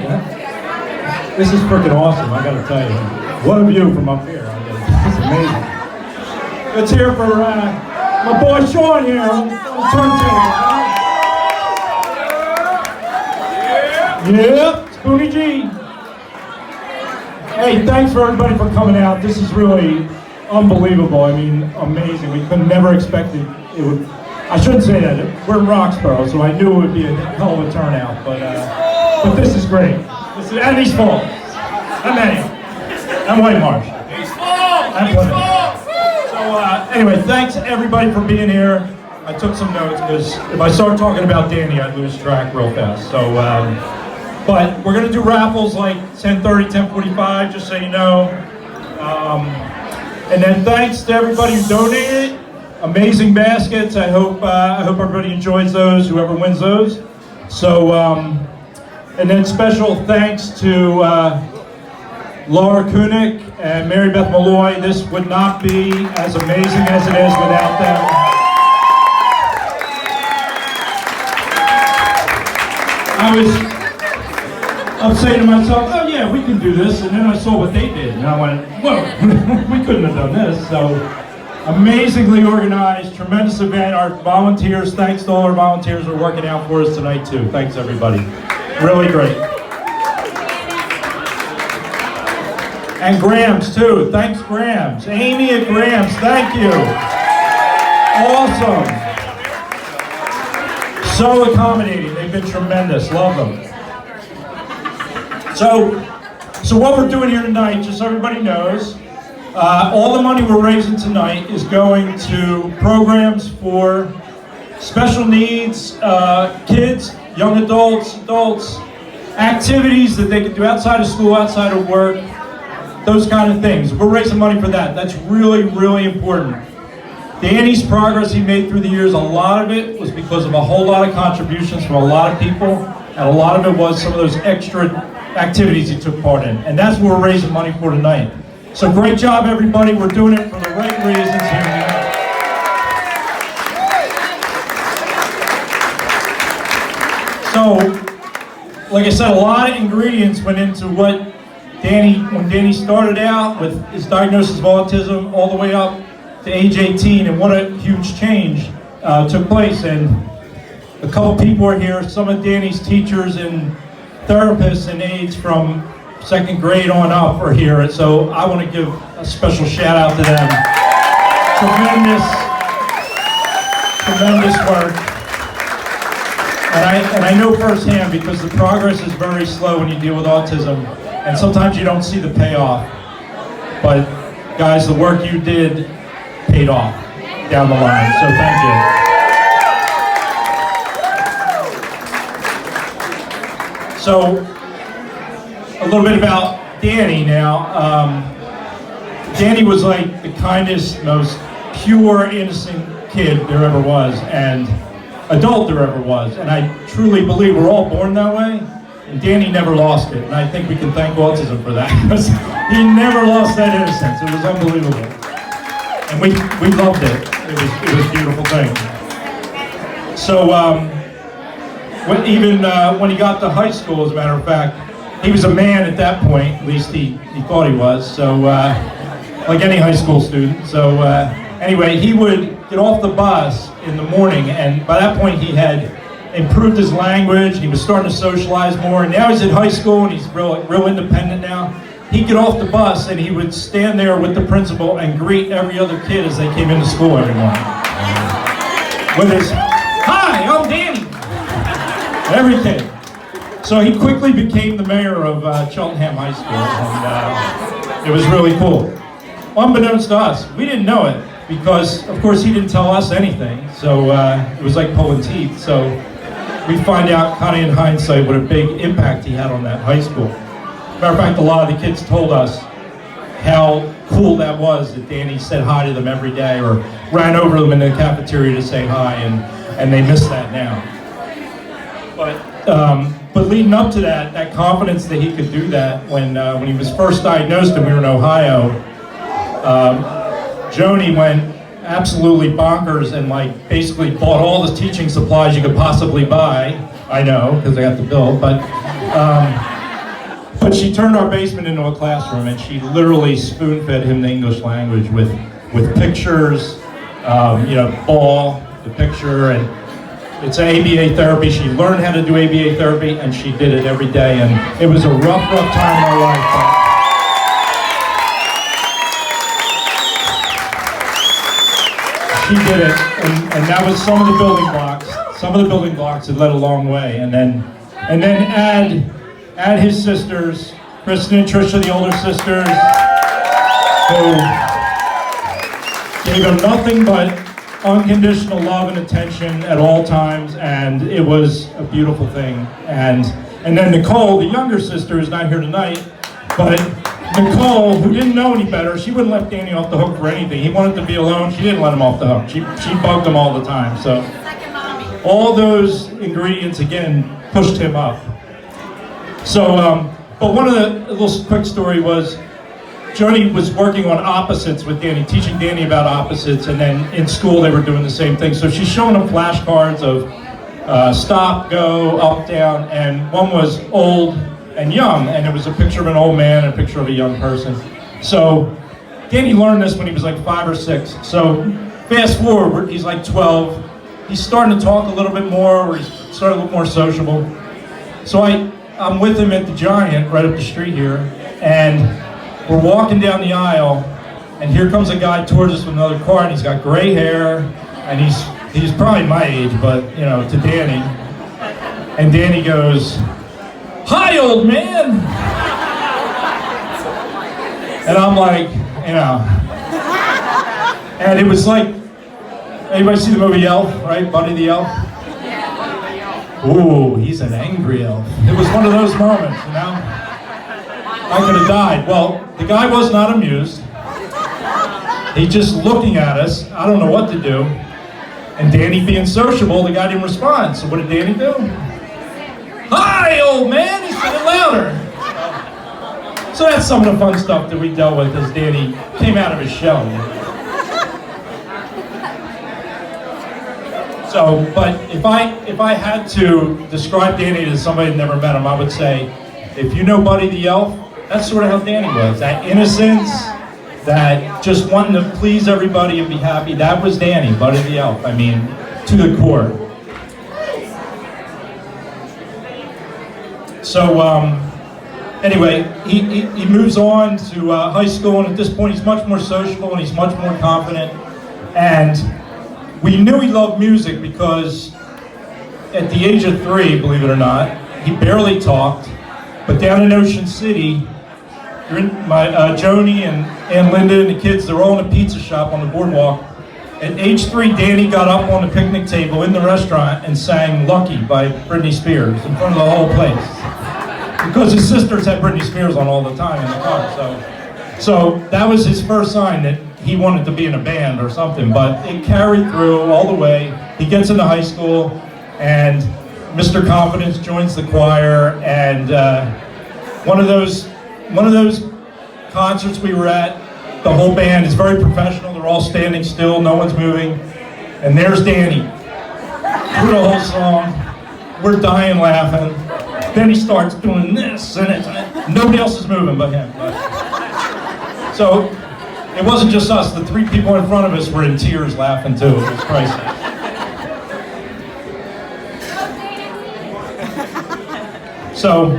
great. This is freaking awesome, I gotta tell you. What a view from up here. It's amazing. Let's hear for my boy Sean here on the turntable. Yeah, Spoonie G. Hey, thanks for everybody for coming out. This is really unbelievable. I mean, amazing. We could never expect it would. I shouldn't say that. We're in Roxborough, so I knew it would be a hell of a turnout. But this is great. This is and East Falls. I'm Eddie. I'm White Marsh. East Falls. So anyway, thanks everybody for being here. I took some notes because if I start talking about Danny, I'd lose track real fast. So, but we're gonna do raffles like 10:30, 10:45, just so you know. And then thanks to everybody who donated. Amazing baskets. I hope everybody enjoys those. Whoever wins those. So, and then special thanks to Laura Kunick and Mary Beth Malloy. This would not be as amazing as it is without them. I'm saying to myself, oh yeah, we can do this, and then I saw what they did, and I went, whoa, we couldn't have done this. So, amazingly organized, tremendous event. Our volunteers, thanks to all our volunteers who are working out for us tonight too. Thanks everybody, really great. And Grams too, thanks Grams. Amy at Grams, thank you. Awesome. So accommodating, they've been tremendous, love them. So what we're doing here tonight, just so everybody knows, all the money we're raising tonight is going to programs for special needs, kids, young adults, activities that they can do outside of school, outside of work, those kind of things. We're raising money for that. That's really, really important. Danny's progress he made through the years, a lot of it was because of a whole lot of contributions from a lot of people, and a lot of it was some of those extra activities he took part in. And that's what we're raising money for tonight. So great job everybody, we're doing it for the right reasons here. So, like I said, a lot of ingredients went into what when Danny started out with his diagnosis of autism all the way up to age 18, and what a huge change took place. And a couple people are here, some of Danny's teachers and therapists and aides from second grade on up are here, and so I want to give a special shout out to them. Tremendous work. And I know firsthand because the progress is very slow when you deal with autism, and sometimes you don't see the payoff. But guys, the work you did paid off down the line, so thank you. So, a little bit about Danny now. Danny was like the kindest, most pure, innocent kid there ever was, and adult there ever was. And I truly believe we're all born that way, and Danny never lost it. And I think we can thank autism for that, because he never lost that innocence. It was unbelievable. And we loved it. It was a beautiful thing. So, when he got to high school, as a matter of fact, he was a man at that point, at least he thought he was, so like any high school student. So anyway, he would get off the bus in the morning, and by that point he had improved his language, he was starting to socialize more, and now he's in high school and he's real independent now. He'd get off the bus and he would stand there with the principal and greet every other kid as they came into school every morning. With his, "Hi, I'm Danny." Every kid. So he quickly became the mayor of Cheltenham High School, and it was really cool. Unbeknownst to us, we didn't know it, because of course he didn't tell us anything, so it was like pulling teeth. So we find out kind of in hindsight what a big impact he had on that high school. Matter of fact, a lot of the kids told us how cool that was, that Danny said hi to them every day, or ran over them in the cafeteria to say hi, and they miss that now. But leading up to that confidence that he could do that, when he was first diagnosed and we were in Ohio, Joni went absolutely bonkers and basically bought all the teaching supplies you could possibly buy. I know, because I got the bill, but But she turned our basement into a classroom, and she literally spoon-fed him the English language with pictures, ball, the picture, and it's ABA therapy. She learned how to do ABA therapy, and she did it every day, and it was a rough time in her life. But she did it, and that was some of the building blocks. Some of the building blocks that led a long way, and then add his sisters, Kristen and Trisha, the older sisters, who gave him nothing but unconditional love and attention at all times, and it was a beautiful thing. And then Nicole, the younger sister, is not here tonight, but Nicole, who didn't know any better, she wouldn't let Danny off the hook for anything. He wanted to be alone. She didn't let him off the hook. She bugged him all the time. So all those ingredients, again, pushed him up. So, but one of the little quick story was, Joni was working on opposites with Danny, teaching Danny about opposites, and then in school they were doing the same thing. So she's showing him flashcards of stop, go, up, down, and one was old and young, and it was a picture of an old man and a picture of a young person. So Danny learned this when he was like 5 or 6. So fast forward, he's like 12. He's starting to talk a little bit more, or he's starting to look more sociable. So I'm with him at the Giant right up the street here, and we're walking down the aisle, and here comes a guy towards us with another car, and he's got gray hair, and he's probably my age, but to Danny. And Danny goes, "Hi, old man." And I'm like, and it was like, anybody see the movie Elf, right? Buddy the Elf? Ooh, he's an angry elf. It was one of those moments, I could have died. Well, the guy was not amused. He's just looking at us. I don't know what to do. And Danny, being sociable, the guy didn't respond. So what did Danny do? "Hi, old man!" He said it louder. So that's some of the fun stuff that we dealt with as Danny came out of his shell. So, but if I had to describe Danny to somebody who'd never met him, I would say, if you know Buddy the Elf, that's sort of how Danny was. That innocence, that just wanting to please everybody and be happy, that was Danny, Buddy the Elf. I mean, to the core. So, anyway, he moves on to high school, and at this point he's much more sociable and he's much more confident. And we knew he loved music because at the age of 3, believe it or not, he barely talked. But down in Ocean City, Joni and Linda and the kids, they're all in a pizza shop on the boardwalk. At age 3, Danny got up on the picnic table in the restaurant and sang "Lucky" by Britney Spears in front of the whole place. Because his sisters had Britney Spears on all the time in the car. So that was his first sign that he wanted to be in a band or something. But it carried through all the way. He gets into high school, and Mr. Confidence joins the choir, and one of those concerts we were at, the whole band is very professional. They're all standing still, no one's moving, and there's Danny through the whole song. We're dying laughing. Then he starts doing this, and nobody else is moving but him. So it wasn't just us. The 3 people in front of us were in tears laughing too. It was priceless. So,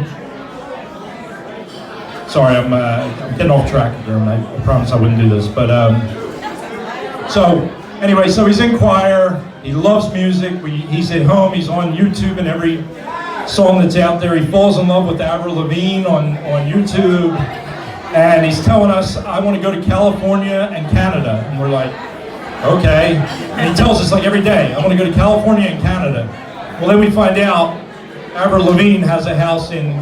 sorry, I'm getting off track here. I promised I wouldn't do this, but so anyway, so he's in choir. He loves music. He's at home. He's on YouTube and every song that's out there. He falls in love with Avril Lavigne on YouTube, and he's telling us, "I want to go to California and Canada," and we're like, "Okay." And he tells us like every day, "I want to go to California and Canada." Well, then we find out Avril Lavigne has a house in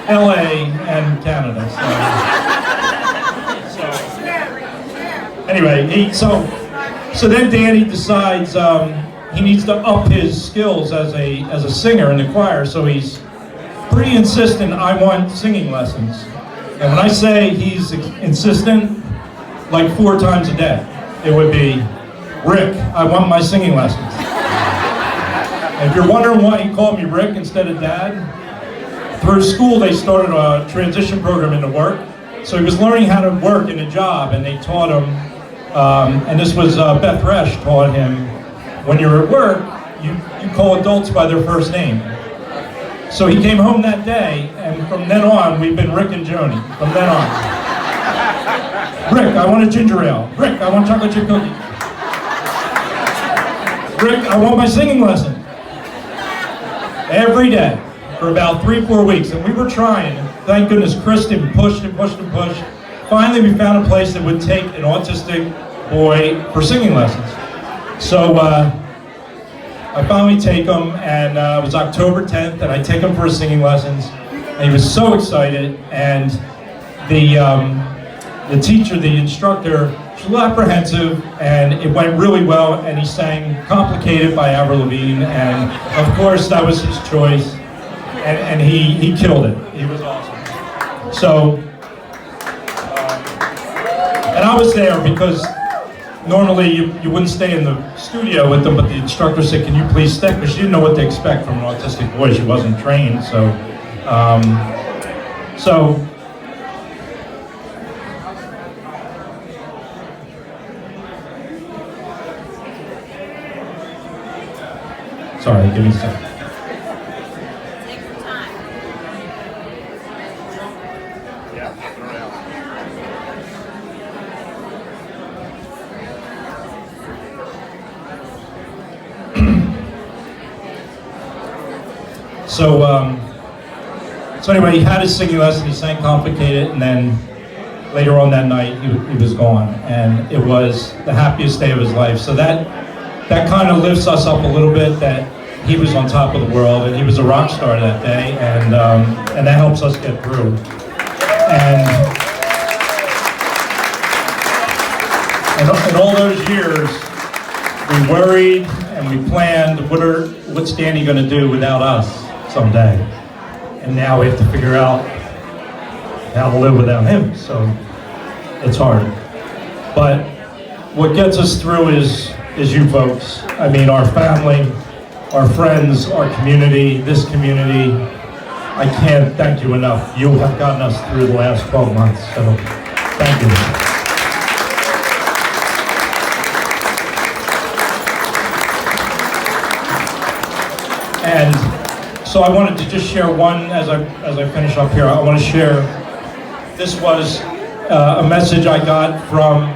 LA and Canada. So anyway, so then Danny decides he needs to up his skills as a singer in the choir. So he's pretty insistent, "I want singing lessons." And when I say he's insistent, like 4 times a day, it would be, "Rick, I want my singing lessons." And if you're wondering why he called me Rick instead of Dad, through school they started a transition program into work. So he was learning how to work in a job, and they taught him, and this was Beth Resch taught him, when you're at work, you call adults by their first name. So he came home that day, and from then on, we've been Rick and Joni, from then on. Rick, I want a ginger ale. Rick, I want chocolate chip cookie. Rick, I want my singing lesson. Every day, for about 3-4 weeks, and we were trying. Thank goodness Kristen pushed and pushed and pushed. Finally, we found a place that would take an autistic boy for singing lessons. So I finally take him, and it was October 10th, and I take him for his singing lessons, and he was so excited, and the teacher, the instructor, she was a little apprehensive, and it went really well, and he sang Complicated by Avril Lavigne, and of course that was his choice, and he killed it. He was awesome. So, and I was there because normally you wouldn't stay in the studio with them, but the instructor said, "Can you please stay?" Because she didn't know what to expect from an autistic boy. She wasn't trained, so. Sorry, give me a second. Take your time. So anyway, he had his singing lesson, he sang Complicated, and then later on that night, he was gone. And it was the happiest day of his life. So that kind of lifts us up a little bit, that he was on top of the world, and he was a rock star that day, and that helps us get through. And all those years, we worried and we planned, what's Danny going to do without us someday? And now we have to figure out how to live without him, so it's hard. But what gets us through is you folks. I mean, our family, our friends, our community, this community. I can't thank you enough. You have gotten us through the last 12 months, so thank you. And so I wanted to just share one, as I finish up here, I want to share, this was a message I got from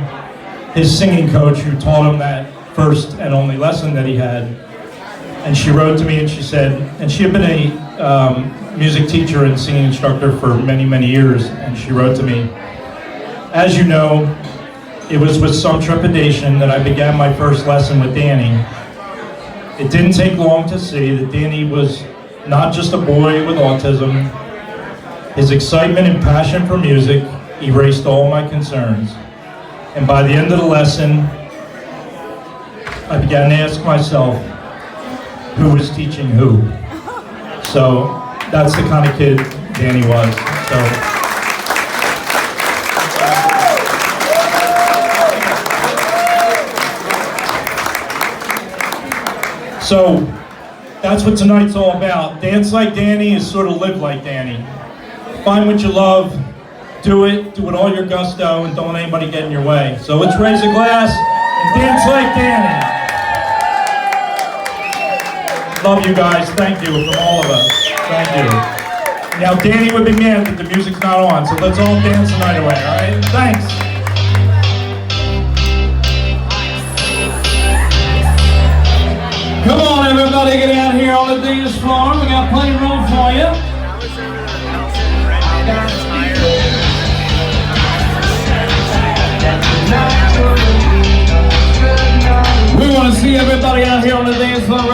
his singing coach who taught him that first and only lesson that he had. And she wrote to me and she said, and she had been a music teacher and singing instructor for many, many years, and she wrote to me, "As you know, it was with some trepidation that I began my first lesson with Danny. It didn't take long to see that Danny was not just a boy with autism. His excitement and passion for music erased all my concerns. And by the end of the lesson, I began to ask myself, who was teaching who?" So that's the kind of kid Danny was. So that's what tonight's all about. Dance like Danny is sort of live like Danny. Find what you love, do it all your gusto, and don't let anybody get in your way. So let's raise a glass and dance like Danny. Love you guys, thank you from all of us, thank you. Now Danny would be mad that the music's not on, so let's all dance the night away, all right? Thanks. Come on everybody, get out here on the dance floor, we got plenty of room for you. We want to see everybody out here on the dance floor.